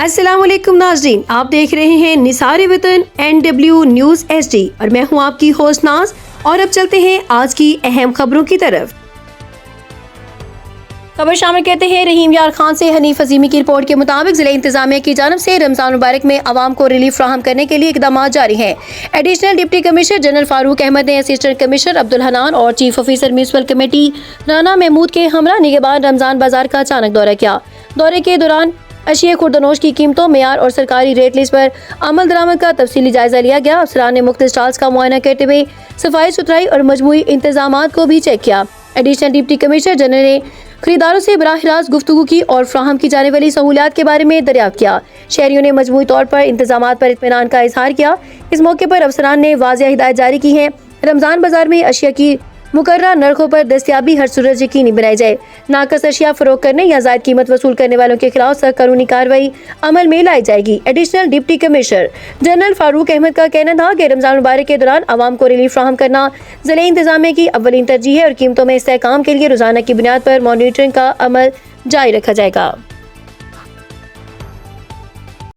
السلام علیکم ناظرین، آپ دیکھ رہے ہیں نثار وطن NW نیوز HD اور میں ہوں آپ کی ہوسٹ ناز۔ اور اب چلتے ہیں آج کی اہم خبروں کی طرف۔ خبر شامل کرتے ہیں رحیم یار خان سے۔ حنیف عظیمی کی رپورٹ کے مطابق ضلع انتظامیہ کی جانب سے رمضان مبارک میں عوام کو ریلیف فراہم کرنے کے لیے اقدامات جاری ہیں۔ Additional deputy commissioner general Farooq Ahmed نے اسسٹنٹ کمشنر عبدالحنان اور chief officer municipal committee Rana Mahmood کے ہمراہ نگہبان رمضان بازار کا اچانک دورہ کیا۔ دورے کے دوران اشیاء خوردنوش کی قیمتوں، معیار اور سرکاری ریٹ لسٹ پر عمل درآمد کا تفصیلی جائزہ لیا گیا۔ افسران نے مختلف اسٹالز کا معائنہ کرتے ہوئے صفائی ستھرائی اور مجموعی انتظامات کو بھی چیک کیا۔ ایڈیشنل ڈپٹی کمشنر جنرل نے خریداروں سے براہ راست گفتگو کی اور فراہم کی جانے والی سہولیات کے بارے میں دریافت کیا۔ شہریوں نے مجموعی طور پر انتظامات پر اطمینان کا اظہار کیا۔ اس موقع پر افسران نے واضح ہدایت جاری کی ہیں۔ رمضان بازار میں اشیاء کی مقررہ نرخوں پر دستیابی ہر صورت یقینی بنائی جائے۔ ناقص اشیاء فروخت کرنے یا زائد قیمت وصول کرنے والوں کے خلاف سخت قانونی کارروائی عمل میں لائی جائے گی۔ Additional deputy commissioner general Farooq Ahmad کا کہنا تھا کہ رمضان مبارک کے دوران عوام کو ریلیف فراہم کرنا ضلع انتظامیہ کی اولین ترجیح ہے اور قیمتوں میں استحکام کے لیے روزانہ کی بنیاد پر مانیٹرنگ کا عمل جاری رکھا جائے گا۔